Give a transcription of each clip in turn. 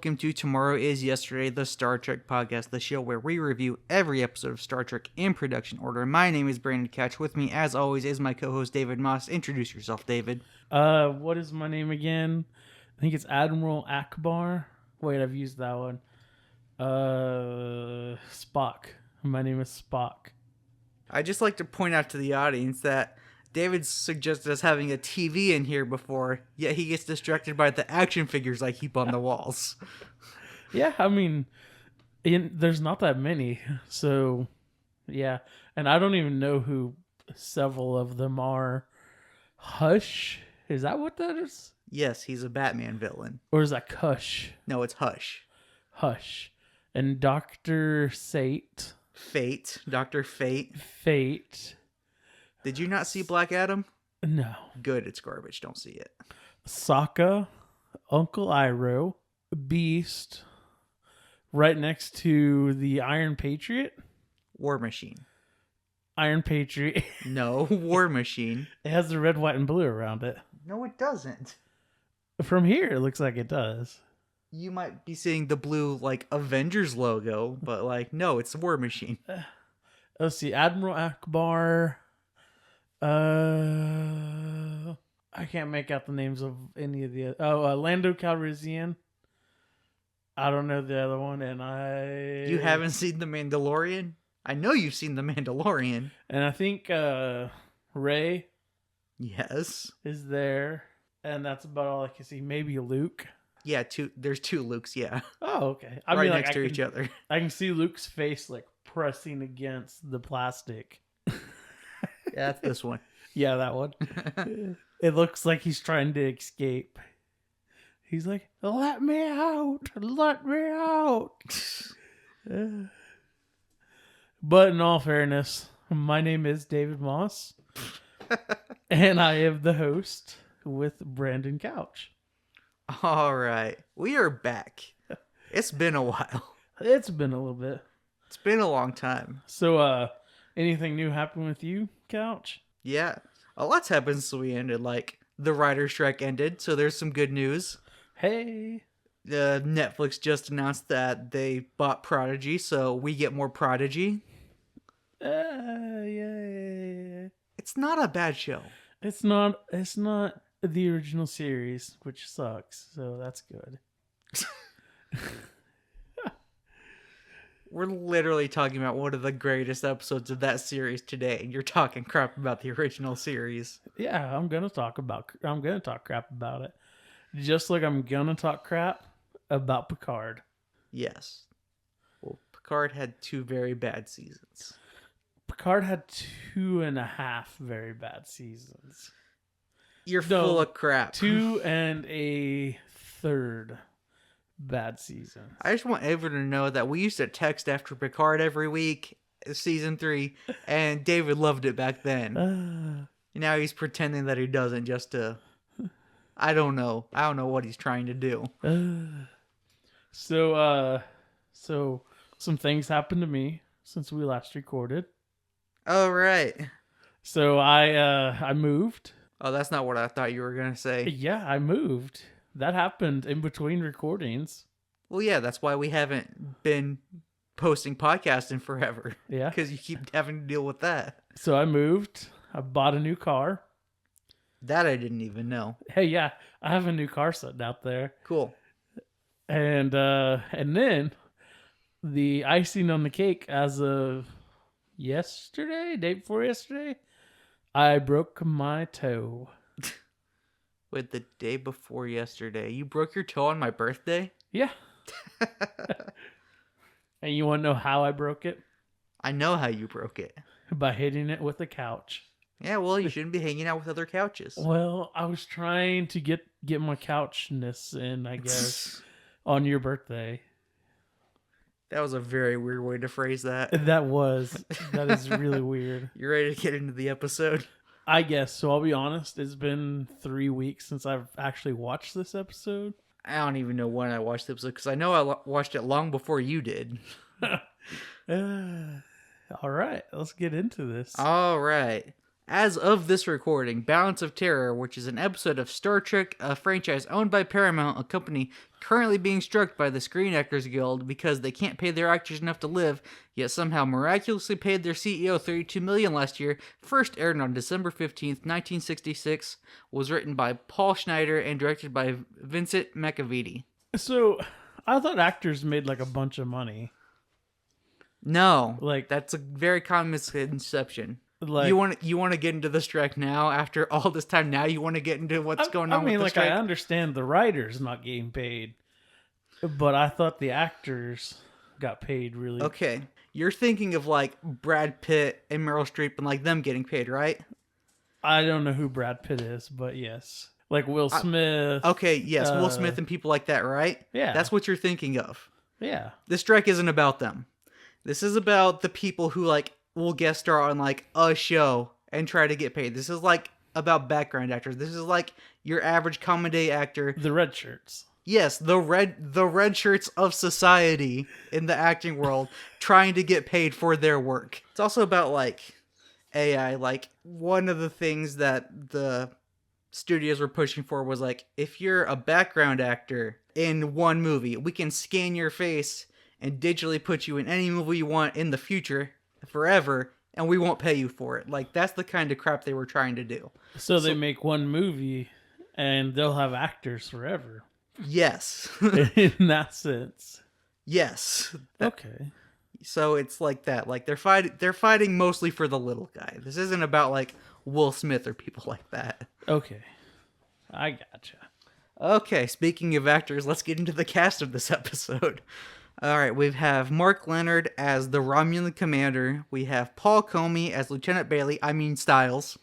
welcome to Tomorrow is Yesterday, the Star Trek podcast, the show where we review every episode of Star Trek in production order. My name is Brandon Couch. With me, as always, is my co-host David Moss. Introduce yourself, David. What is my name again? I think it's Admiral Akbar. Wait, I've used that one. Spock. My name is Spock. I'd just like to point out to the audience that David suggested us having a TV in here before, yet he gets distracted by the action figures I keep on the walls. Yeah, I mean, there's not that many, so yeah. And I don't even know who several of them are. Hush? Is that what that is? Yes, he's a Batman villain. Or is that Kush? No, it's Hush. Hush. And Dr. Sate. Fate. Dr. Fate. Fate. Did you not see Black Adam? No. Good, it's garbage. Don't see it. Sokka, Uncle Iroh, Beast, right next to the Iron Patriot. War Machine. Iron Patriot. No, War Machine. It has the red, white, and blue around it. No, it doesn't. From here, it looks like it does. You might be seeing the blue, Avengers logo, but, no, it's War Machine. Let's see. Admiral Akbar. I can't make out the names of any of the... Lando Calrissian. I don't know the other one, and You haven't seen The Mandalorian? I know you've seen The Mandalorian. And I think Rey... Yes. Is there, and that's about all I can see. Maybe Luke. Yeah, there's two Lukes, yeah. Oh, okay. Right next to each other. I can see Luke's face, pressing against the plastic. Yeah, that's this one. Yeah, that one. It looks like he's trying to escape. He's like, let me out! Let me out! But in all fairness, my name is David Moss. And I am the host with Brandon Couch. All right. We are back. It's been a while. It's been a little bit. It's been a long time. So, anything new happen with you, Couch? Yeah. A lot's happened since we ended. The writer's strike ended, so there's some good news. Hey. Netflix just announced that they bought Prodigy, so we get more Prodigy. Yeah. It's not a bad show. It's not the original series, which sucks, so that's good. We're literally talking about one of the greatest episodes of that series today, and you're talking crap about the original series. Yeah, I'm gonna talk crap about it. Just like I'm gonna talk crap about Picard. Yes. Well, Picard had 2 very bad seasons. Picard had 2.5 very bad seasons. You're full of crap. 2 and a third bad season. I just want everyone to know that we used to text after Picard every week, season 3, and David loved it back then. Now he's pretending that he doesn't just to... I don't know what he's trying to do. So some things happened to me since we last recorded. Oh, right. So I moved. Oh, that's not what I thought you were going to say. Yeah, I moved. That happened in between recordings. Well, yeah, that's why we haven't been posting podcasts in forever. Yeah. Because you keep having to deal with that. So I moved. I bought a new car. That I didn't even know. Hey, yeah, I have a new car sitting out there. Cool. And then the icing on the cake as of yesterday, day before yesterday, I broke my toe. Wait, the day before yesterday? You broke your toe on my birthday? Yeah. And you want to know how I broke it? I know how you broke it. By hitting it with a couch. Yeah, well, you shouldn't be hanging out with other couches. Well, I was trying to get my couchness in, I guess, on your birthday. That was a very weird way to phrase that. That is really weird. You ready to get into the episode? I guess. So I'll be honest, it's been 3 weeks since I've actually watched this episode. I don't even know when I watched the episode, because I know I watched it long before you did. All right, let's get into this. All right. As of this recording, Balance of Terror, which is an episode of Star Trek, a franchise owned by Paramount, a company currently being struck by the Screen Actors Guild because they can't pay their actors enough to live, yet somehow miraculously paid their CEO $32 million last year, first aired on December 15th, 1966, was written by Paul Schneider and directed by Vincent McAvity. So, I thought actors made like a bunch of money. No, Like, that's a very common misconception. like You want to get into the strike now after all this time? Now you want to get into what's going on with the strike? I understand the writers not getting paid, but I thought the actors got paid really. Okay, you're thinking of like Brad Pitt and Meryl Streep and like them getting paid, right? I don't know who Brad Pitt is, but yes, like Will Smith. Okay, yes, Will Smith and people like that, right? Yeah, that's what you're thinking of. Yeah, the strike isn't about them. This is about the people who like will guest star on like a show and try to get paid. This is like about background actors. This is like your average comedy actor. The red shirts. Yes, the red shirts of society in the acting world trying to get paid for their work. It's also about like AI. Like one of the things that the studios were pushing for was like, if you're a background actor in one movie, we can scan your face and digitally put you in any movie you want in the future forever, and we won't pay you for it. Like, that's the kind of crap they were trying to do. So they make one movie, and they'll have actors forever. Yes. In that sense. Yes. Okay. So it's like that. Like, they're fighting mostly for the little guy. This isn't about, like, Will Smith or people like that. Okay. I gotcha. Okay, speaking of actors, let's get into the cast of this episode. All right, we have Mark Leonard as the Romulan commander. We have Paul Comey as Lieutenant Bailey. I mean Styles.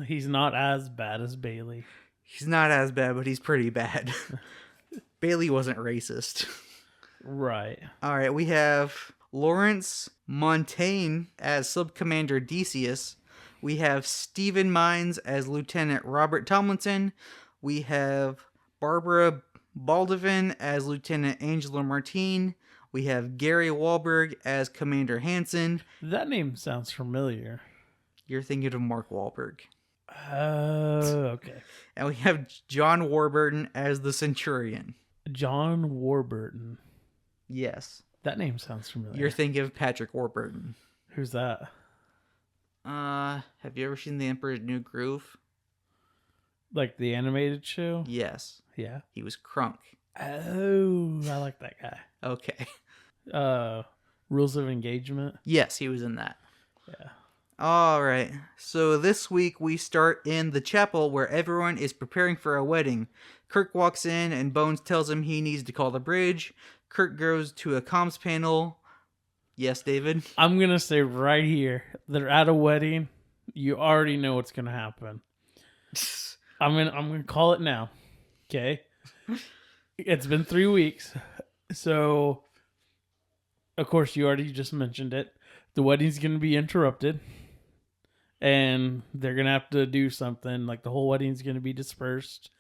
He's not as bad as Bailey. He's not as bad, but he's pretty bad. Bailey wasn't racist. Right. All right, we have Lawrence Montaigne as Sub-Commander Decius. We have Stephen Mines as Lieutenant Robert Tomlinson. We have Barbara Baldwin as Lieutenant Angela Martine. We have Gary Wahlberg as Commander Hansen. That name sounds familiar. You're thinking of Mark Wahlberg. Okay. And we have John Warburton as the Centurion. John Warburton. Yes. That name sounds familiar. You're thinking of Patrick Warburton. Who's that? Have you ever seen The Emperor's New Groove? Like the animated show? Yes. Yeah. He was Krunk. Oh, I like that guy. Okay. Rules of Engagement? Yes, he was in that. Yeah. All right. So this week we start in the chapel where everyone is preparing for a wedding. Kirk walks in and Bones tells him he needs to call the bridge. Kirk goes to a comms panel. Yes, David? I'm going to say right here, they're at a wedding. You already know what's going to happen. I'm going to call it now. Okay? It's been 3 weeks. So, of course, you already just mentioned it. The wedding's going to be interrupted. And they're going to have to do something. Like the whole wedding's going to be dispersed.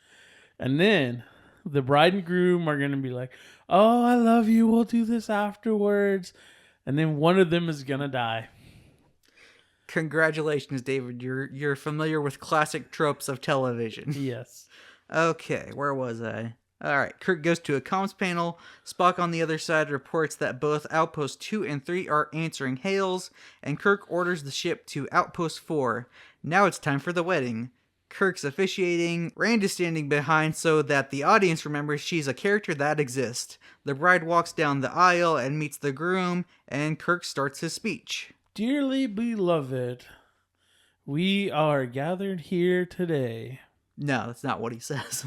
And then the bride and groom are going to be like, oh, I love you. We'll do this afterwards. And then one of them is going to die. Congratulations, David. You're familiar with classic tropes of television. Yes. Okay, where was I? All right, Kirk goes to a comms panel. Spock on the other side reports that both Outpost 2 and 3 are answering hails, and Kirk orders the ship to Outpost 4. Now it's time for the wedding. Kirk's officiating. Rand is standing behind so that the audience remembers she's a character that exists. The bride walks down the aisle and meets the groom, and Kirk starts his speech. Dearly beloved, we are gathered here today. No, that's not what he says.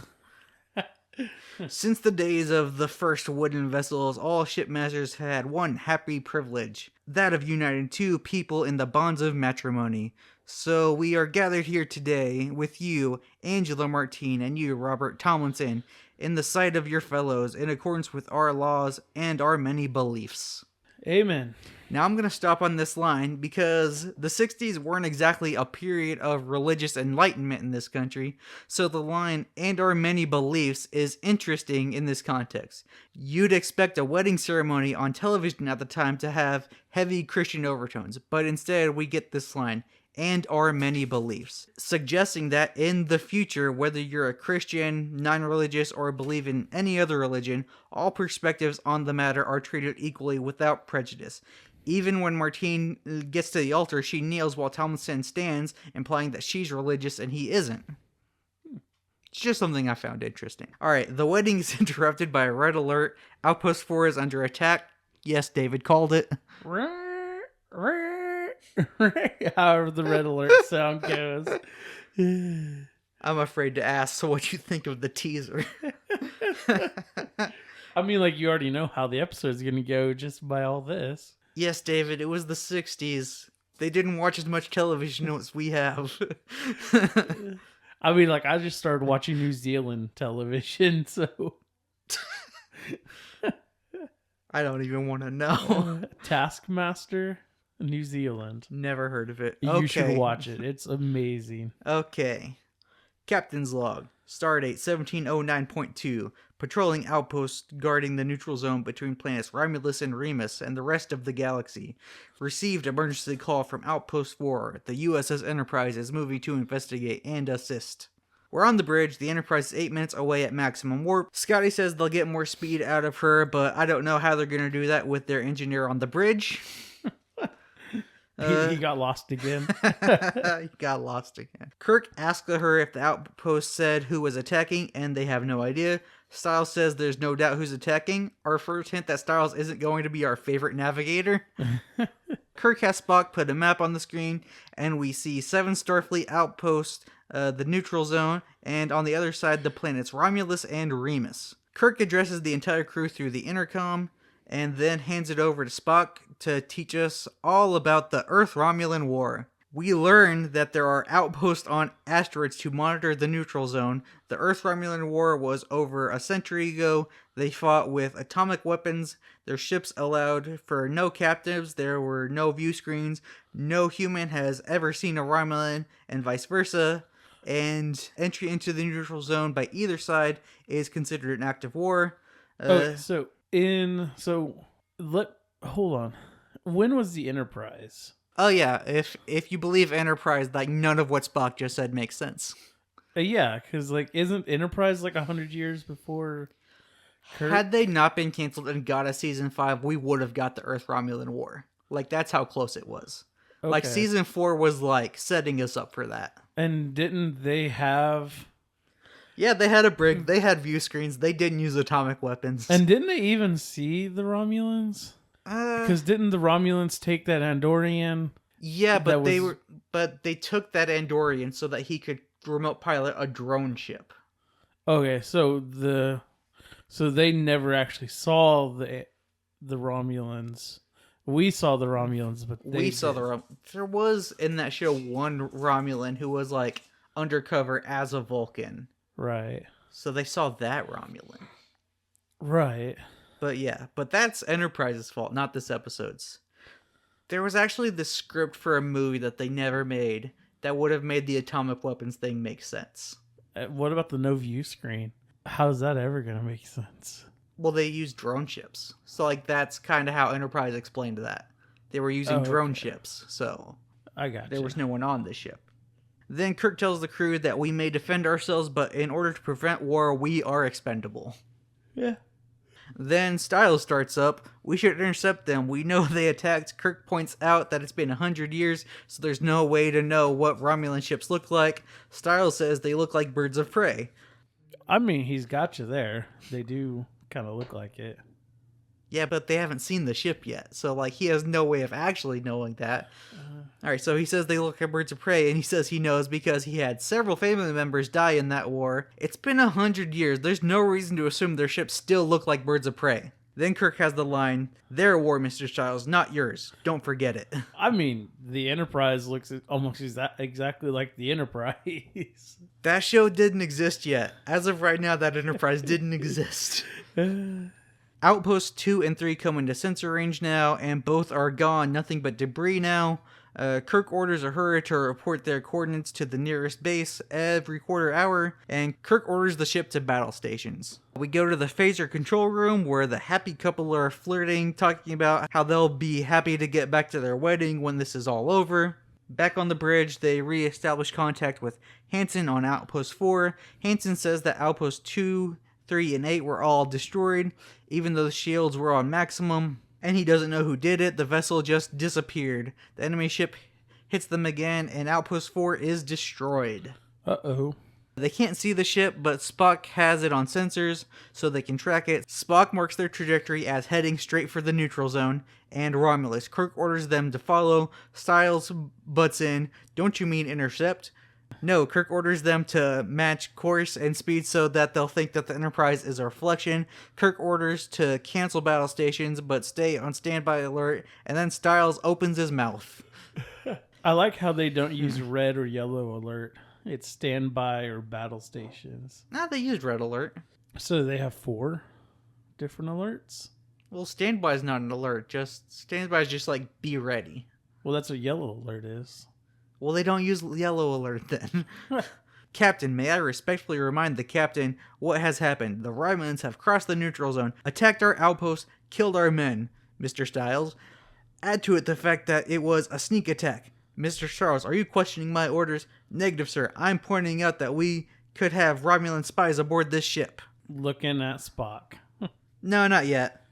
Since the days of the first wooden vessels, all shipmasters had one happy privilege, that of uniting two people in the bonds of matrimony. So we are gathered here today with you, Angela Martine, and you, Robert Tomlinson, in the sight of your fellows, in accordance with our laws and our many beliefs. Amen. Now I'm going to stop on this line because the 60s weren't exactly a period of religious enlightenment in this country, so the line, and our many beliefs, is interesting in this context. You'd expect a wedding ceremony on television at the time to have heavy Christian overtones, but instead we get this line, and our many beliefs, suggesting that in the future, whether you're a Christian, non-religious, or believe in any other religion, all perspectives on the matter are treated equally without prejudice. Even when Martine gets to the altar, she kneels while Tomlinson stands, implying that she's religious and he isn't. It's just something I found interesting. Alright, the wedding is interrupted by a red alert. Outpost 4 is under attack. Yes, David called it. However the red alert sound goes. I'm afraid to ask, so what you think of the teaser? I mean, like, you already know how the episode's gonna go just by all this. Yes, David, it was the 60s. They didn't watch as much television as we have. I mean, like, I just started watching New Zealand television, so... I don't even want to know. Taskmaster, New Zealand. Never heard of it. You should watch it. It's amazing. Okay. Captain's log. Stardate 1709.2. Patrolling outpost guarding the neutral zone between planets Romulus and Remus and the rest of the galaxy. Received emergency call from Outpost 4. The USS Enterprise is moving to investigate and assist. We're on the bridge. The Enterprise is 8 minutes away at maximum warp. Scotty says they'll get more speed out of her, but I don't know how they're going to do that with their engineer on the bridge. He got lost again. He got lost again. Kirk asks her if the outpost said who was attacking, and they have no idea. Styles says there's no doubt who's attacking. Our first hint that Styles isn't going to be our favorite navigator. Kirk has Spock put a map on the screen, and we see 7 Starfleet outposts, the neutral zone, and on the other side the planets Romulus and Remus. Kirk addresses the entire crew through the intercom, and then hands it over to Spock to teach us all about the Earth-Romulan War. We learn that there are outposts on asteroids to monitor the neutral zone. The Earth-Romulan War was over a century ago. They fought with atomic weapons. Their ships allowed for no captives. There were no view screens. No human has ever seen a Romulan, and vice versa. And entry into the neutral zone by either side is considered an act of war. Hold on. When was the Enterprise? Oh yeah, if you believe Enterprise, like none of what Spock just said makes sense. Yeah, because like, isn't Enterprise like 100 years before Kirk? Had they not been canceled and got a season 5, we would have got the Earth-Romulan War. Like, that's how close it was. Okay. Like, season 4 was like setting us up for that. And didn't they have... Yeah, they had a brig, they had view screens, they didn't use atomic weapons. And didn't they even see the Romulans? Because didn't the Romulans take that Andorian? Yeah, but they took that Andorian so that he could remote pilot a drone ship. Okay, so they never actually saw the Romulans. We saw the Romulans, but there was in that show one Romulan who was like undercover as a Vulcan. Right. So they saw that Romulan. Right. But that's Enterprise's fault, not this episode's. There was actually the script for a movie that they never made that would have made the atomic weapons thing make sense. What about the no view screen? How's that ever going to make sense? Well, they use drone ships. So, like, that's kind of how Enterprise explained that. They were using drone ships, so... I got There was no one on the ship. Then Kirk tells the crew that we may defend ourselves, but in order to prevent war, we are expendable. Yeah. Then Styles starts up. We should intercept them. We know they attacked. Kirk points out that it's been 100 years, so there's no way to know what Romulan ships look like. Styles says they look like birds of prey. I mean, he's got you there. They do kind of look like it. Yeah, but they haven't seen the ship yet, so like he has no way of actually knowing that. Alright, so he says they look like birds of prey, and he says he knows because he had several family members die in that war. It's been 100 years. There's no reason to assume their ships still look like birds of prey. Then Kirk has the line, "Their war, Mr. Styles, not yours. Don't forget it." I mean, the Enterprise looks almost exactly like the Enterprise. That show didn't exist yet. As of right now, that Enterprise didn't exist. Outposts 2 and 3 come into sensor range now, and both are gone. Nothing but debris now. Kirk orders Uhura to report their coordinates to the nearest base every quarter hour, and Kirk orders the ship to battle stations. We go to the phaser control room where the happy couple are flirting, talking about how they'll be happy to get back to their wedding when this is all over. Back on the bridge, they re-establish contact with Hansen on Outpost 4. Hansen says that Outpost 2, 3, and 8 were all destroyed, even though the shields were on maximum, and he doesn't know who did it. The vessel just disappeared. The enemy ship hits them again, and Outpost 4 is destroyed. Uh-oh. They can't see the ship, but Spock has it on sensors, so they can track it. Spock marks their trajectory as heading straight for the neutral zone, and Romulus. Kirk orders them to follow. Styles butts in. Don't you mean intercept? No, Kirk orders them to match course and speed so that they'll think that the Enterprise is a reflection. Kirk orders to cancel battle stations, but stay on standby alert, and then Styles opens his mouth. I like how they don't use red or yellow alert. It's standby or battle stations. Nah, they used red alert. So they have 4 different alerts? Well, standby is not an alert. Just standby is just like be ready. Well, that's what yellow alert is. Well, they don't use yellow alert then. Captain, may I respectfully remind the captain what has happened? The Romulans have crossed the neutral zone, attacked our outpost, killed our men, Mr. Styles. Add to it the fact that it was a sneak attack. Mr. Charles, are you questioning my orders? Negative, sir. I'm pointing out that we could have Romulan spies aboard this ship. Looking at Spock. No, not yet.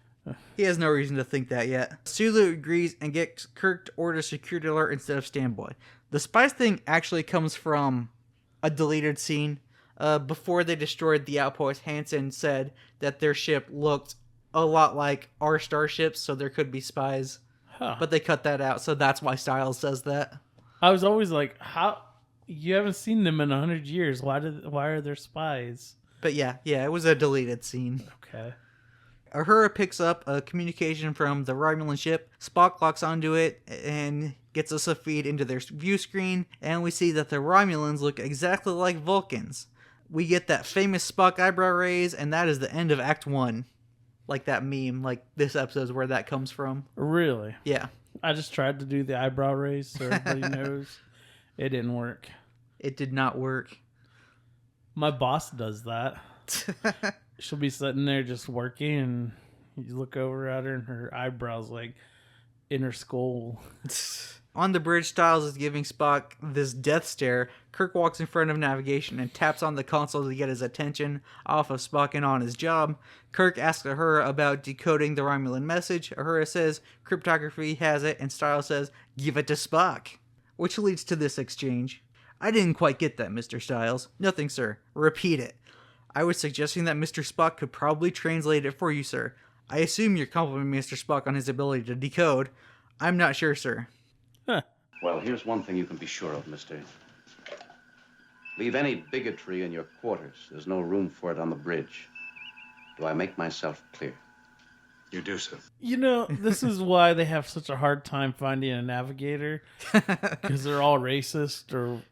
He has no reason to think that yet. Sulu agrees and gets Kirk to order security alert instead of standby. The spies thing actually comes from a deleted scene. Before they destroyed the outpost, Hansen said that their ship looked a lot like our starships, so there could be spies. Huh. But they cut that out, so that's why Styles says that. I was always like, how? You haven't seen them in 100 years. Why are there spies? But yeah, it was a deleted scene. Okay. Uhura picks up a communication from the Romulan ship. Spock locks onto it and gets us a feed into their view screen, and we see that the Romulans look exactly like Vulcans. We get that famous Spock eyebrow raise, and that is the end of Act 1. Like that meme, like this episode is where that comes from. Really? Yeah. I just tried to do the eyebrow raise so everybody knows. It didn't work. It did not work. My boss does that. She'll be sitting there just working, and you look over at her, and her eyebrows like in her skull. On the bridge, Styles is giving Spock this death stare. Kirk walks in front of navigation and taps on the console to get his attention off of Spock and on his job. Kirk asks Uhura about decoding the Romulan message. Uhura says cryptography has it, and Styles says, give it to Spock. Which leads to this exchange. I didn't quite get that, Mr. Styles. Nothing, sir. Repeat it. I was suggesting that Mr. Spock could probably translate it for you, sir. I assume you're complimenting Mr. Spock on his ability to decode. I'm not sure, sir. Huh. Well, here's one thing you can be sure of, mister. Leave any bigotry in your quarters. There's no room for it on the bridge. Do I make myself clear? You do, sir. You know, this is why they have such a hard time finding a navigator. Because they're all racist or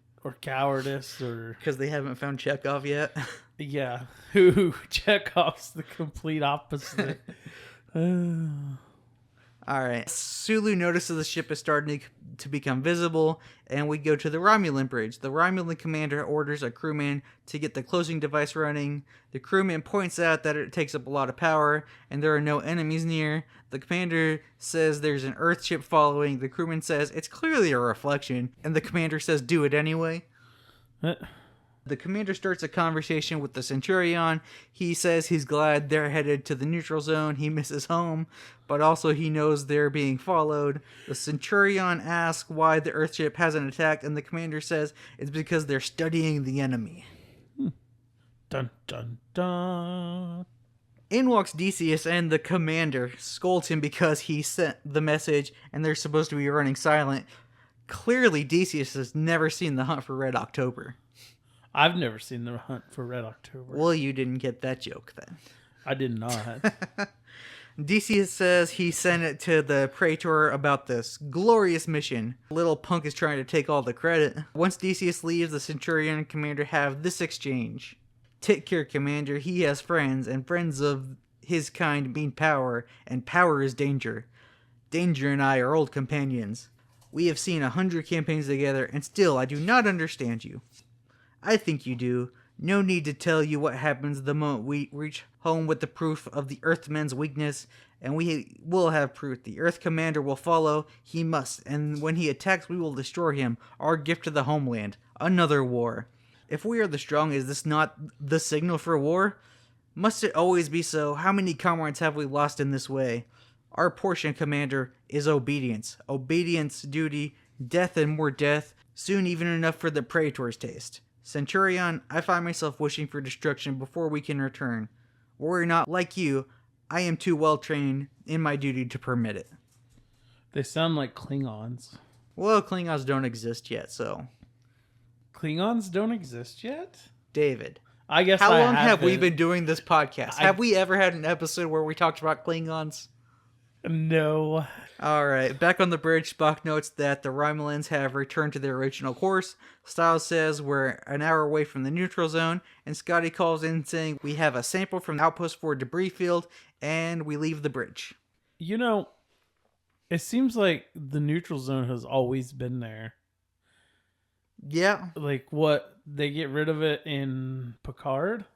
cowardice or... Because they haven't found Chekhov yet. Yeah. Who Chekhov's the complete opposite. Alright. Sulu notices the ship is starting to become visible, and we go to the Romulan bridge. The Romulan commander orders a crewman to get the closing device running. The crewman points out that it takes up a lot of power, and there are no enemies near. The commander says there's an Earth ship following. The crewman says it's clearly a reflection, and the commander says do it anyway. The commander starts a conversation with the Centurion. He says he's glad they're headed to the neutral zone. He misses home, but also he knows they're being followed. The Centurion asks why the Earthship hasn't attacked, and the commander says it's because they're studying the enemy. Dun, dun, dun. In walks Decius, and the commander scolds him because he sent the message and they're supposed to be running silent. Clearly, Decius has never seen The Hunt for Red October. I've never seen The Hunt for Red October. Well, you didn't get that joke then. I did not. Decius says he sent it to the Praetor about this glorious mission. Little punk is trying to take all the credit. Once Decius leaves, the Centurion and commander have this exchange. Take care, commander. He has friends, and friends of his kind mean power, and power is danger. Danger and I are old companions. We have seen 100 campaigns together, and still I do not understand you. I think you do. No need to tell you what happens the moment we reach home with the proof of the Earthmen's weakness and we will have proof. The Earth Commander will follow. He must. And when he attacks, we will destroy him. Our gift to the homeland. Another war. If we are the strong, is this not the signal for war? Must it always be so? How many comrades have we lost in this way? Our portion, Commander, is obedience. Obedience, duty, death and more death. Soon even enough for the Praetor's taste. Centurion, I find myself wishing for destruction before we can return. Were we not like you, I am too well trained in my duty to permit it. They sound like Klingons. Well, Klingons don't exist yet, so... Klingons don't exist yet? David, I guess how I long have we haven't. been doing this podcast? Have we ever had an episode where we talked about Klingons? No. Alright, back on the bridge, Spock notes that the Romulans have returned to their original course. Styles says we're an hour away from the neutral zone, and Scotty calls in saying we have a sample from the Outpost 4 debris field, and we leave the bridge. You know, it seems like the neutral zone has always been there. Yeah. Like, what? They get rid of it in Picard?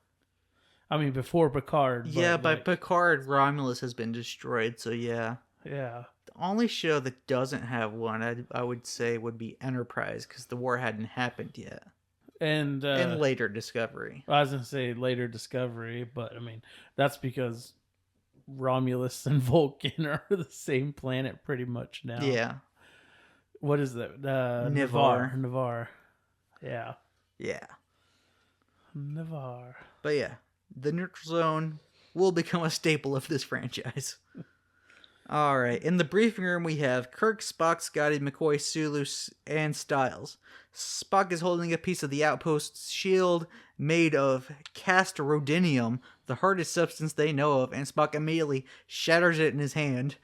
I mean, before Picard. Yeah, by like, Picard, Romulus has been destroyed, so yeah. yeah. The only show that doesn't have one, I would say, would be Enterprise, because the war hadn't happened yet. And Later Discovery. I was going to say later Discovery, but I mean, that's because Romulus and Vulcan are the same planet pretty much now. Yeah. What is that? Nivar. Nivar. Yeah. Yeah. Nivar. But yeah, the neutral zone will become a staple of this franchise. Alright, in the briefing room we have Kirk, Spock, Scotty, McCoy, Sulu, and Styles. Spock is holding a piece of the Outpost's shield made of cast rhodinium, the hardest substance they know of, and Spock immediately shatters it in his hand.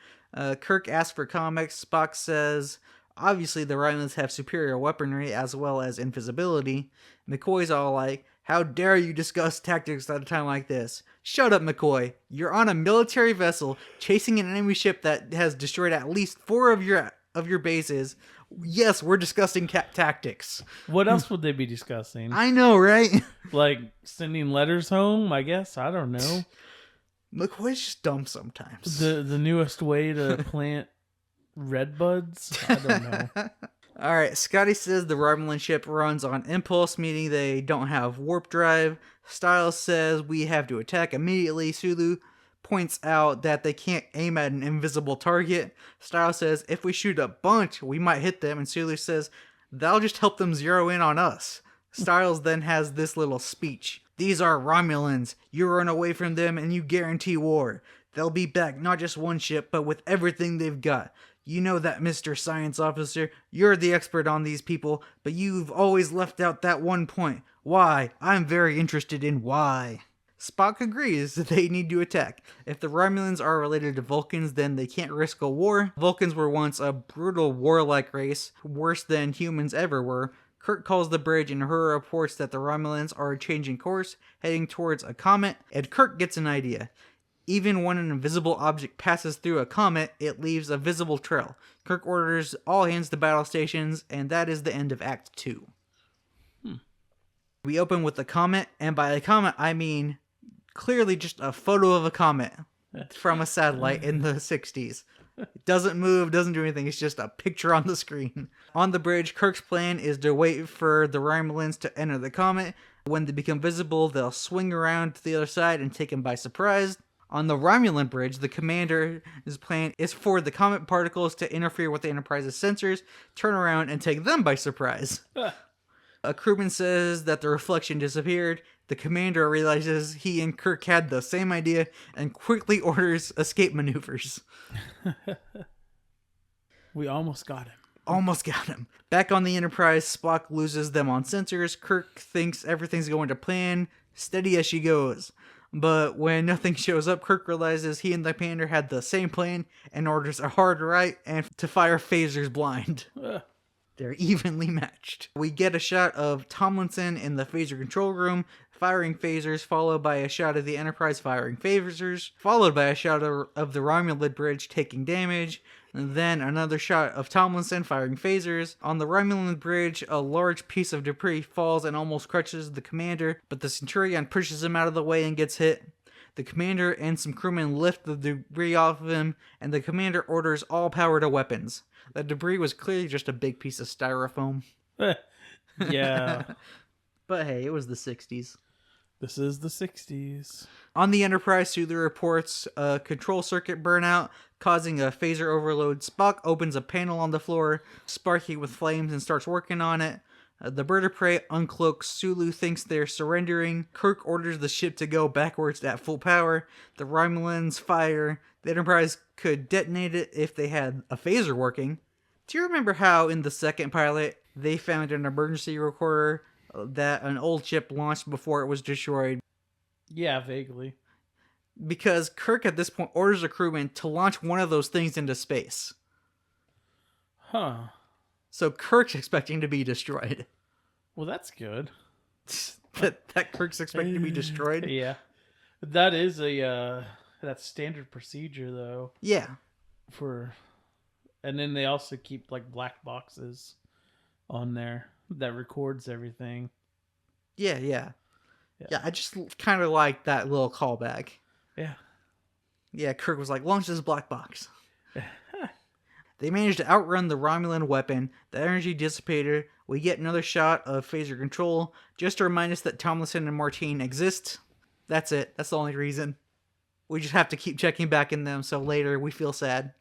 Kirk asks for comments. Spock says, obviously the Romulans have superior weaponry as well as invisibility. McCoy's all like, how dare you discuss tactics at a time like this? Shut up, McCoy. You're on a military vessel chasing an enemy ship that has destroyed at least 4 of your bases. Yes, we're discussing tactics. What else would they be discussing? I know, right? Like sending letters home, I guess? I don't know. McCoy's just dumb sometimes. The newest way to plant red buds? I don't know. Alright, Scotty says the Romulan ship runs on impulse, meaning they don't have warp drive. Styles says we have to attack immediately. Sulu points out that they can't aim at an invisible target. Styles says if we shoot a bunch, we might hit them, and Sulu says that'll just help them zero in on us. Styles then has this little speech. These are Romulans. You run away from them and you guarantee war. They'll be back, not just one ship, but with everything they've got. You know that, Mr. Science Officer. You're the expert on these people, but you've always left out that one point. Why? I'm very interested in why. Spock agrees that they need to attack. If the Romulans are related to Vulcans, then they can't risk a war. Vulcans were once a brutal, warlike race, worse than humans ever were. Kirk calls the bridge and Uhura reports that the Romulans are changing course, heading towards a comet, and Kirk gets an idea. Even when an invisible object passes through a comet, it leaves a visible trail. Kirk orders all hands to battle stations, and that is the end of Act 2. We open with the comet, and by the comet, I mean clearly just a photo of a comet from a satellite in the 60s. It doesn't move, doesn't do anything, it's just a picture on the screen. On the bridge, Kirk's plan is to wait for the Romulans to enter the comet. When they become visible, they'll swing around to the other side and take them by surprise. On the Romulan bridge, the commander's plan is for the comet particles to interfere with the Enterprise's sensors, turn around, and take them by surprise. A crewman says that the reflection disappeared. The commander realizes he and Kirk had the same idea and quickly orders escape maneuvers. We almost got him. Almost got him. Back on the Enterprise, Spock loses them on sensors. Kirk thinks everything's going to plan, steady as she goes. But when nothing shows up, Kirk realizes he and the commander had the same plan and orders a hard right and to fire phasers blind. They're evenly matched. We get a shot of Tomlinson in the phaser control room firing phasers, followed by a shot of the Enterprise firing phasers, followed by a shot of the Romulan bridge taking damage, and then another shot of Tomlinson firing phasers. On the Romulan bridge, a large piece of debris falls and almost crushes the commander, but the Centurion pushes him out of the way and gets hit. The commander and some crewmen lift the debris off of him, and the commander orders all power to weapons. The debris was clearly just a big piece of styrofoam. Yeah. But hey, it was the 60s. This is the 60s. On the Enterprise, Sulu reports a control circuit burnout, causing a phaser overload. Spock opens a panel on the floor, sparking with flames, and starts working on it. The bird of prey uncloaks. Sulu thinks they're surrendering. Kirk orders the ship to go backwards at full power. The Romulans fire. The Enterprise could detonate it if they had a phaser working. Do you remember how in the second pilot they found an emergency recorder that an old ship launched before it was destroyed? Yeah, vaguely. Because Kirk at this point orders a crewman to launch one of those things into space. Huh. So Kirk's expecting to be destroyed. Well, that's good. that Kirk's expecting to be destroyed? Yeah. That is that's standard procedure though. Yeah. And then they also keep like black boxes on there that records everything. Yeah, I just kind of like that little callback. Yeah. Yeah, Kirk was like, launch this black box. They managed to outrun the Romulan weapon. The energy dissipated. We get another shot of phaser control, just to remind us that Tomlinson and Martine exist. That's it. That's the only reason. We just have to keep checking back in them, so later we feel sad.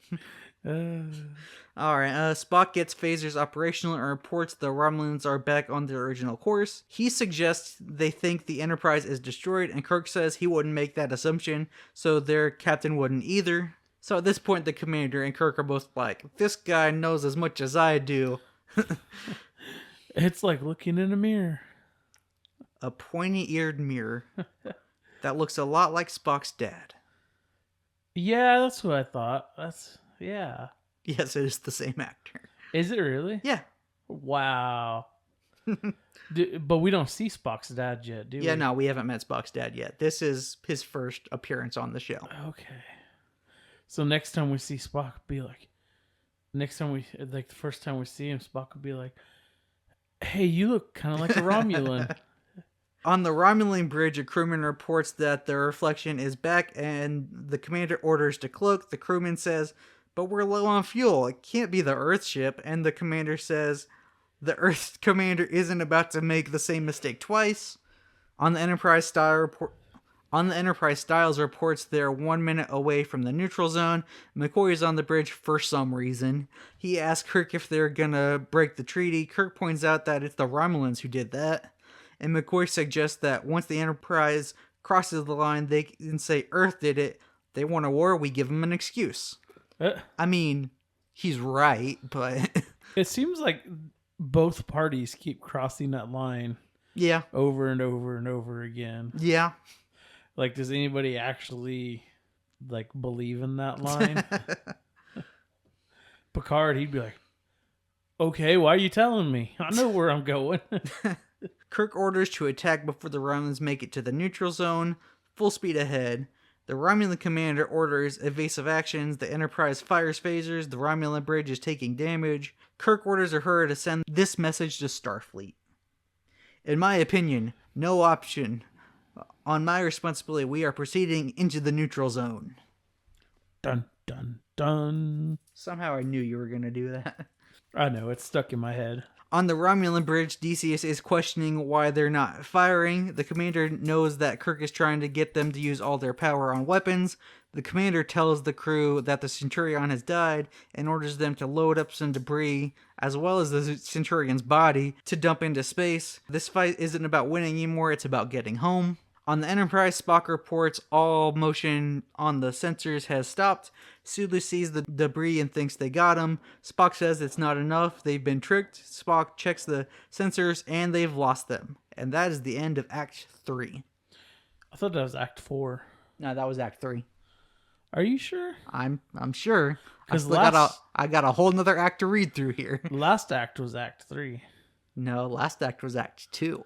Alright, Spock gets phasers operational and reports the Romulans are back on their original course. He suggests they think the Enterprise is destroyed, and Kirk says he wouldn't make that assumption, so their captain wouldn't either. So at this point, the commander and Kirk are both like, this guy knows as much as I do. It's like looking in a mirror. A pointy-eared mirror that looks a lot like Spock's dad. Yeah, that's what I thought. Yeah. Yes, it is the same actor. Is it really? Yeah. Wow. But we don't see Spock's dad yet, do we? Yeah, no, we haven't met Spock's dad yet. This is his first appearance on the show. Okay. So next time we see Spock, be like, the first time we see him, Spock will be like, hey, you look kind of like a Romulan. On the Romulan bridge, a crewman reports that the reflection is back, and the commander orders to cloak. The crewman says, but we're low on fuel. It can't be the Earth ship. And the commander says, the Earth commander isn't about to make the same mistake twice. On the Enterprise, Styles reports they're 1 minute away from the neutral zone. McCoy is on the bridge for some reason. He asks Kirk if they're gonna break the treaty. Kirk points out that it's the Romulans who did that. And McCoy suggests that once the Enterprise crosses the line, they can say Earth did it. They want a war, we give them an excuse. I mean, he's right, but... It seems like both parties keep crossing that line. Yeah. Over and over and over again. Yeah. Like, does anybody actually, like, believe in that line? Picard, he'd be like, okay, why are you telling me? I know where I'm going. Kirk orders to attack before the Romulans make it to the neutral zone. Full speed ahead. The Romulan commander orders evasive actions. The Enterprise fires phasers. The Romulan bridge is taking damage. Kirk orders her to send this message to Starfleet. In my opinion, no option. On my responsibility, we are proceeding into the neutral zone. Dun, dun, dun. Somehow I knew you were going to do that. I know, it's stuck in my head. On the Romulan bridge, Decius is questioning why they're not firing. The commander knows that Kirk is trying to get them to use all their power on weapons. The commander tells the crew that the Centurion has died and orders them to load up some debris, as well as the Centurion's body, to dump into space. This fight isn't about winning anymore, it's about getting home. On the Enterprise, Spock reports all motion on the sensors has stopped. Sulu sees the debris and thinks they got him. Spock says it's not enough, they've been tricked. Spock checks the sensors and they've lost them. And that is the end of Act 3. I thought that was Act 4. No, that was Act 3. Are you sure? I'm sure. Because I got a whole nother act to read through here. Last act was Act 3. No, last act was Act 2.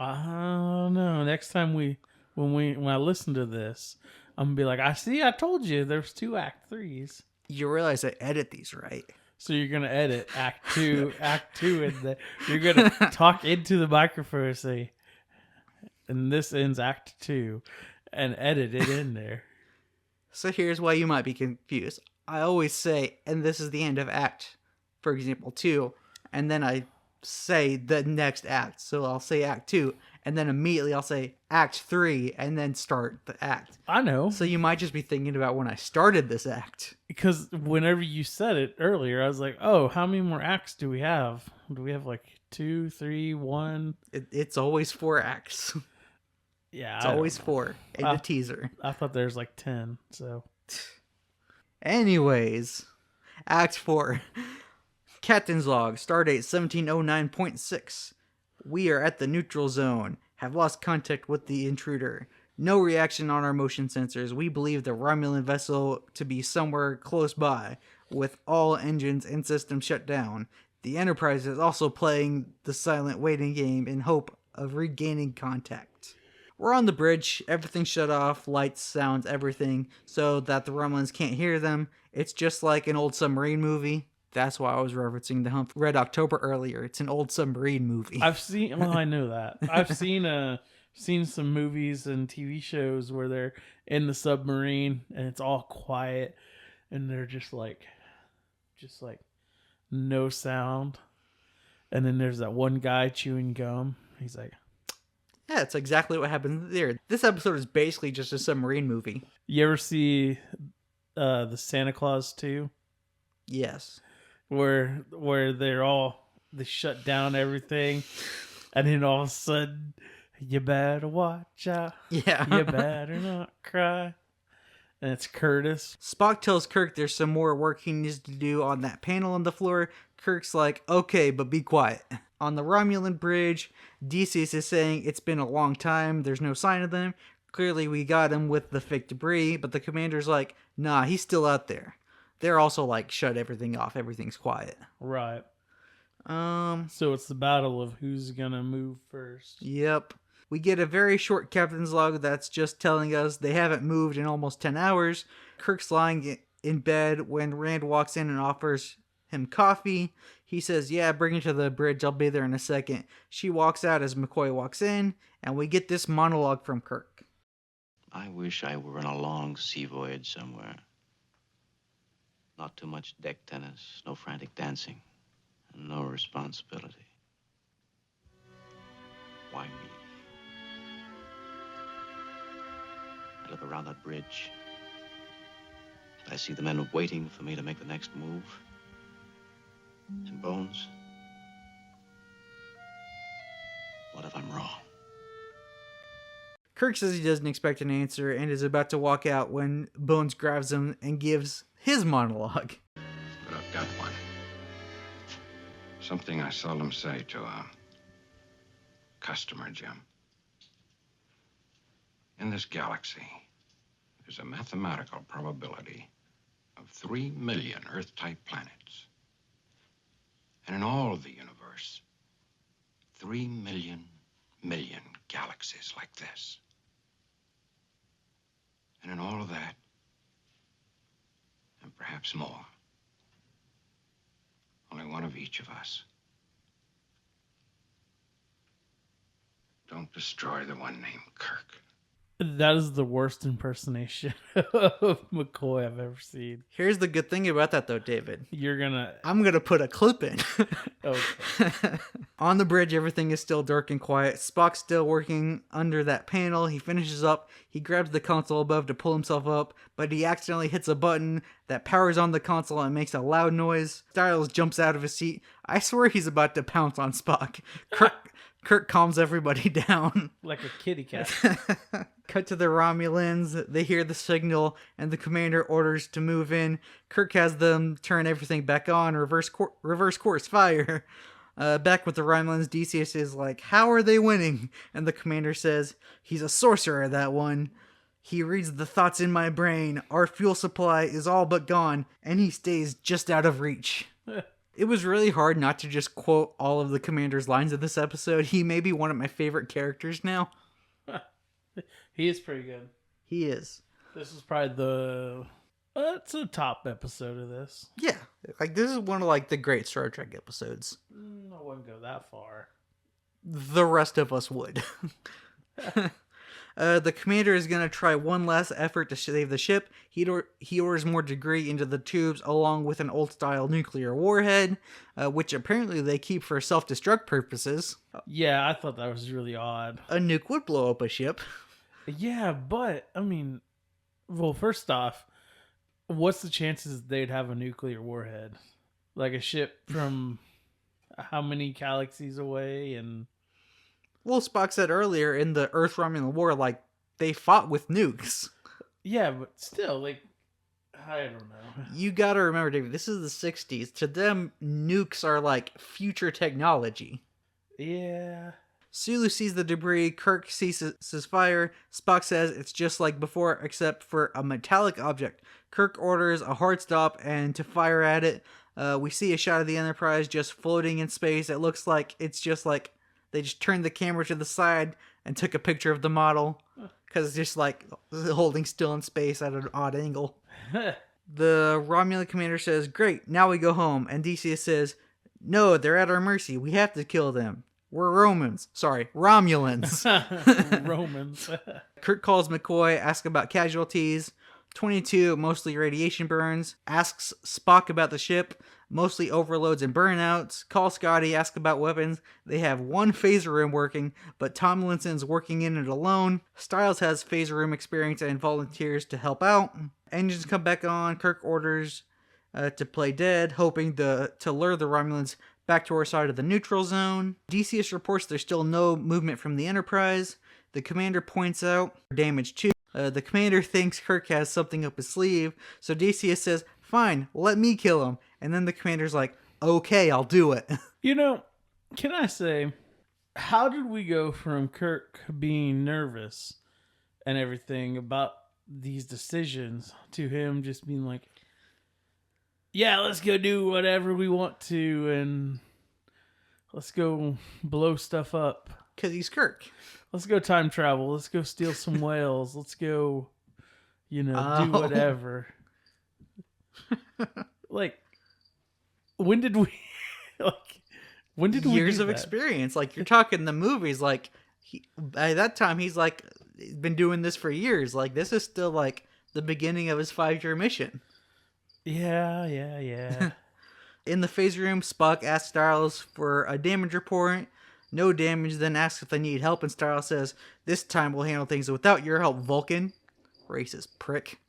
Oh no! Next time when I listen to this, I'm gonna be like, I told you there's 2 Act 3s. You realize I edit these, right? So you're gonna edit Act 2, and you're gonna talk into the microphone and say, and this ends Act 2, and edit it in there. So here's why you might be confused. I always say, and this is the end of act, for example, 2, and then I say the next act. So I'll say act 2, and then immediately I'll say act 3, and then start the act. I know. So you might just be thinking about when I started this act. Because whenever you said it earlier, I was like, oh, how many more acts do we have? Do we have like 2, 3, 1? It's always 4 acts. Yeah. It's always 4 in the teaser. I thought there's like 10, so. Anyways, Act 4. Captain's log, stardate 1709.6. We are at the neutral zone. Have lost contact with the intruder. No reaction on our motion sensors. We believe the Romulan vessel to be somewhere close by, with all engines and systems shut down. The Enterprise is also playing the silent waiting game in hope of regaining contact. We're on the bridge, everything's shut off, lights, sounds, everything, so that the Romulans can't hear them. It's just like an old submarine movie. That's why I was referencing the Red October earlier. It's an old submarine movie. Well, I know that. I've seen some movies and TV shows where they're in the submarine and it's all quiet and they're just like no sound. And then there's that one guy chewing gum. He's like, yeah, it's exactly what happened there. This episode is basically just a submarine movie. you ever see the Santa Claus 2? Yes. Where they shut down everything and then all of a sudden you better watch out. Yeah. You better not cry. And it's Curtis. Spock tells Kirk there's some more work he needs to do on that panel on the floor. Kirk's like, okay, but be quiet. On the Romulan bridge, Decius is saying it's been a long time, there's no sign of them. Clearly we got him with the fake debris, but the commander's like, nah, he's still out there. They're also like, shut everything off, everything's quiet. Right. So it's the battle of who's gonna move first. Yep. We get a very short captain's log that's just telling us they haven't moved in almost 10 hours. Kirk's lying in bed when Rand walks in and offers him coffee. He says, yeah, bring it to the bridge. I'll be there in a second. She walks out as McCoy walks in, and we get this monologue from Kirk. I wish I were on a long sea voyage somewhere. Not too much deck tennis, no frantic dancing, and no responsibility. Why me? I look around that bridge. I see the men waiting for me to make the next move. And Bones, what if I'm wrong? Kirk says he doesn't expect an answer and is about to walk out when Bones grabs him and gives his monologue. But I've got one. Something I seldom say to a customer, Jim. In this galaxy, there's a mathematical probability of 3 million Earth-type planets. And in all of the universe, 3 million galaxies like this. And in all of that, and perhaps more, only one of each of us. Don't destroy the one named Kirk. That is the worst impersonation of McCoy I've ever seen. Here's the good thing about that, though, David. I'm going to put a clip in. Okay. On the bridge, everything is still dark and quiet. Spock's still working under that panel. He finishes up. He grabs the console above to pull himself up, but he accidentally hits a button that powers on the console and makes a loud noise. Styles jumps out of his seat. I swear he's about to pounce on Spock. Kirk calms everybody down. Like a kitty cat. Cut to the Romulans. They hear the signal, and the commander orders to move in. Kirk has them turn everything back on. Reverse course fire. Back with the Romulans, Decius is like, how are they winning? And the commander says, he's a sorcerer, that one. He reads the thoughts in my brain. Our fuel supply is all but gone, and he stays just out of reach. It was really hard not to just quote all of the commander's lines in this episode. He may be one of my favorite characters now. He is pretty good. He is. This is probably it's a top episode of this. Yeah. Like, this is one of, like, the great Star Trek episodes. I wouldn't go that far. The rest of us would. The commander is going to try one last effort to save the ship. He orders more debris into the tubes along with an old-style nuclear warhead, which apparently they keep for self-destruct purposes. Yeah, I thought that was really odd. A nuke would blow up a ship. Yeah, but, I mean, well, first off, what's the chances they'd have a nuclear warhead? Like a ship from how many galaxies away? And Well, Spock said earlier in the Earth-Romulan War, like, they fought with nukes. yeah, but still, like, I don't know. You gotta remember, David, this is the 60s. To them, nukes are like future technology. Yeah. Sulu sees the debris, Kirk ceases fire. Spock says it's just like before, except for a metallic object. Kirk orders a hard stop and to fire at it. We see a shot of the Enterprise just floating in space. It looks like it's just like they just turned the camera to the side and took a picture of the model. Because it's just like holding still in space at an odd angle. The Romulan commander says, "Great, now we go home." And Decius says, "No, they're at our mercy. We have to kill them. We're Romans. Sorry, Romulans." Romans. Kirk calls McCoy, asks about casualties. 22, mostly radiation burns. Asks Spock about the ship, mostly overloads and burnouts. Calls Scotty, asks about weapons. They have one phaser room working, but Tomlinson's working in it alone. Styles has phaser room experience and volunteers to help out. Engines come back on. Kirk orders to play dead, hoping to lure the Romulans back to our side of the neutral zone. Decius reports there's still no movement from the Enterprise. The commander points out damage too. The commander thinks Kirk has something up his sleeve, so Decius says, "Fine, let me kill him." And then the commander's like, "Okay, I'll do it." You know, can I say, how did we go from Kirk being nervous and everything about these decisions to him just being like, yeah, let's go do whatever we want to and let's go blow stuff up. Because he's Kirk. Let's go time travel. Let's go steal some whales. Let's go, do whatever. Like, when did we Years do of that? experience. Like, you're talking the movies, like, by that time, he's like, been doing this for years. Like, this is still like the beginning of his 5-year mission. Yeah. In the phase room, Spock asks Styles for a damage report. No damage, then asks if they need help, and Styles says, "This time we'll handle things without your help, Vulcan." Racist prick.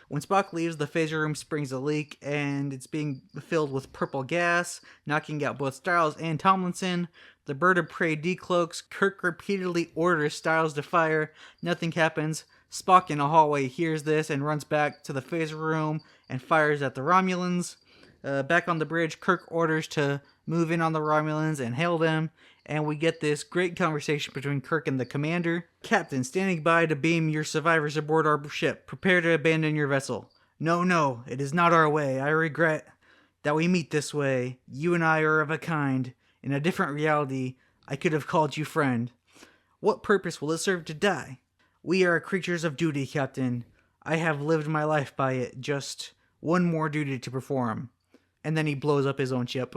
When Spock leaves, the phaser room springs a leak, and it's being filled with purple gas, knocking out both Styles and Tomlinson. The bird of prey decloaks. Kirk repeatedly orders Styles to fire. Nothing happens. Spock in a hallway hears this and runs back to the phaser room and fires at the Romulans. Back on the bridge, Kirk orders to move in on the Romulans and hail them, and we get this great conversation between Kirk and the commander. "Captain, standing by to beam your survivors aboard our ship. Prepare to abandon your vessel." No, it is not our way. I regret that we meet this way. You and I are of a kind. In a different reality, I could have called you friend. What purpose will it serve to die? We are creatures of duty, Captain. I have lived my life by it. Just one more duty to perform. And then he blows up his own ship.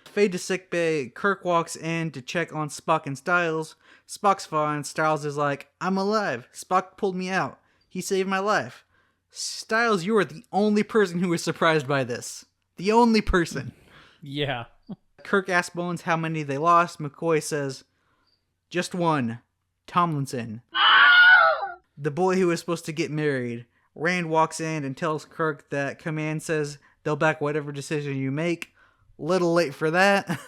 Fade to sickbay. Kirk walks in to check on Spock and Styles. Spock's fine. Styles is like, "I'm alive. Spock pulled me out. He saved my life." Styles, you are the only person who was surprised by this. The only person. Yeah. Kirk asks Bones how many they lost. McCoy says, "Just one. Tomlinson. The boy who was supposed to get married." Rand walks in and tells Kirk that command says they'll back whatever decision you make. Little late for that.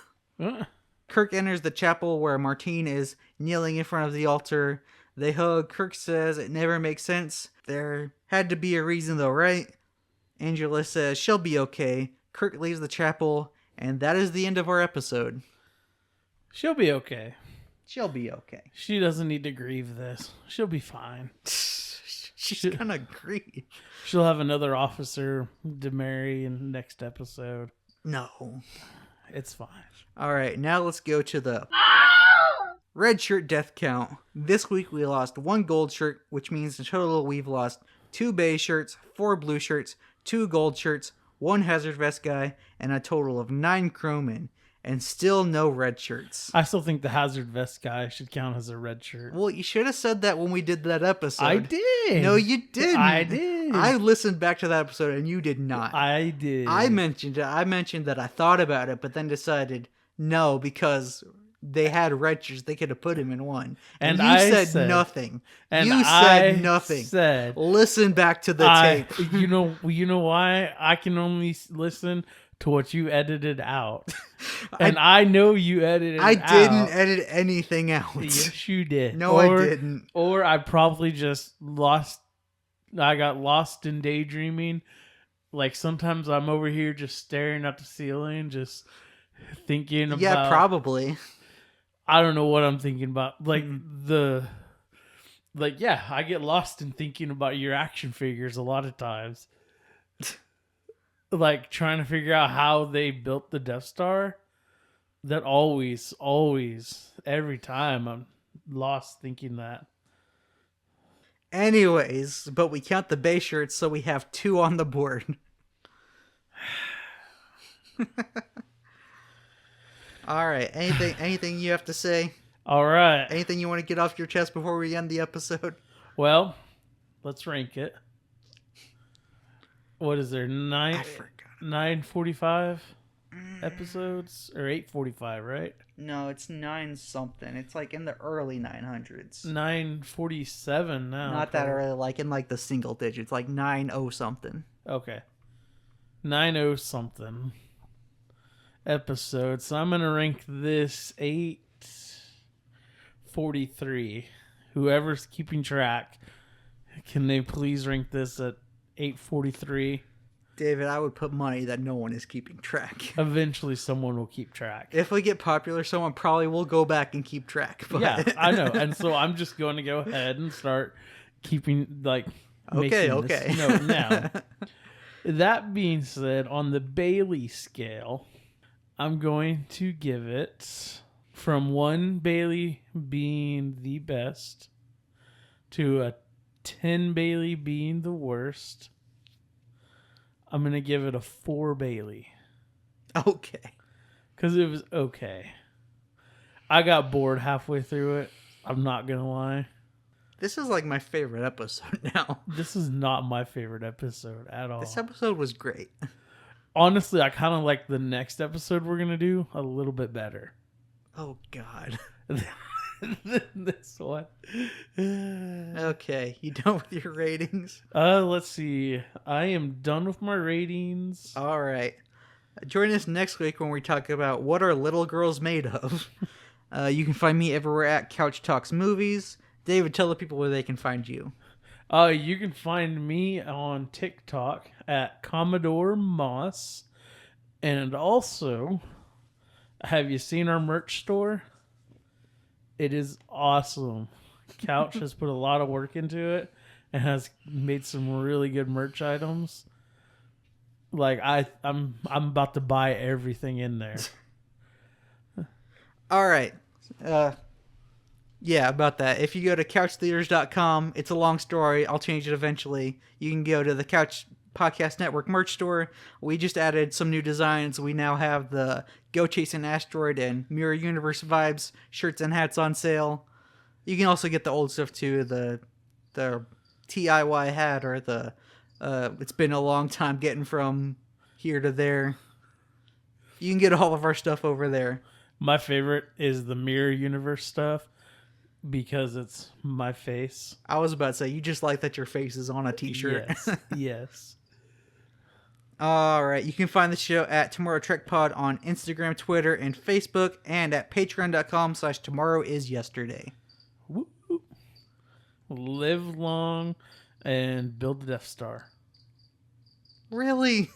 Kirk enters the chapel where Martine is kneeling in front of the altar. They hug. Kirk says it never makes sense. There had to be a reason though, right? Angela says she'll be okay. Kirk leaves the chapel, and that is the end of our episode. She'll be okay. She'll be okay. She doesn't need to grieve this. She'll be fine. She's gonna grieve. She'll have another officer to marry in the next episode. No. It's fine. All right, now let's go to the red shirt death count. This week we lost 1 gold shirt, which means in total we've lost 2 beige shirts, 4 blue shirts, 2 gold shirts, 1 hazard vest guy, and a total of 9 crewmen. and still no red shirts. I still think the hazard vest guy should count as a red shirt. Well, you should have said that when we did that episode. I did. No, you didn't. I did. I listened back to that episode and you did not. I did. I mentioned it. I mentioned that I thought about it, but then decided no, because they had red shirts. They could have put him in one. And you said nothing. And you said nothing. Said, listen back to the tape. You know why? I can only listen to what you edited out. And I know you edited I out. didn't edit anything out. Yes, you did. No, I didn't. Or I probably just I got lost in daydreaming. Like sometimes I'm over here just staring at the ceiling, just thinking about... Yeah, probably. I don't know what I'm thinking about. I get lost in thinking about your action figures a lot of times. Like trying to figure out how they built the Death Star. That always, every time I'm lost thinking that. Anyways, but we count the base shirts, so we have 2 on the board. All right. Anything you have to say? All right. Anything you want to get off your chest before we end the episode? Well, let's rank it. What is there? 945 episodes or 845, right? No, it's 9 something. It's like in the early 900s. 947 now. Not that early, like in like the single digits, like 90 something. Okay. 90 something episodes. So I'm going to rank this 843. Whoever's keeping track, can they please rank this at 843? David, I would put money that no one is keeping track. Eventually someone will keep track. If we get popular, someone probably will go back and keep track. But... Yeah, I know. And so I'm just going to go ahead and start keeping, Okay. this note now. That being said, on the Bailey scale, I'm going to give it from 1 Bailey being the best to a 10 Bailey being the worst. I'm going to give it a 4 Bailey. Okay. Because it was okay. I got bored halfway through it. I'm not going to lie. This is like my favorite episode now. This is not my favorite episode at all. This episode was great. Honestly, I kind of like the next episode we're going to do a little bit better. Oh, God. This one. Okay, you done with your ratings? Let's see. I am done with my ratings. All right. Join us next week when we talk about what are little girls made of. You can find me everywhere at Couch Talks Movies. David, tell the people where they can find you. You can find me on TikTok at Commodore Moss. And also, have you seen our merch store? It is awesome. Couch has put a lot of work into it and has made some really good merch items. Like I'm about to buy everything in there. All right. Yeah, about that. If you go to couchtheaters.com, it's a long story. I'll change it eventually. You can go to the Couch Podcast Network merch store. We just added some new designs. We now have the Go Chase an Asteroid and Mirror Universe vibes shirts and hats on sale. You can also get the old stuff too, the TIY hat or the it's been a long time getting from here to there. You can get all of our stuff over there. My favorite is the Mirror Universe stuff because it's my face. I was about to say, you just like that your face is on a t-shirt. Yes. Yes. All right. You can find the show at Tomorrow Trek Pod on Instagram, Twitter, and Facebook, and at patreon.com/tomorrowisyesterday. Woo. Live long and build the Death Star. Really?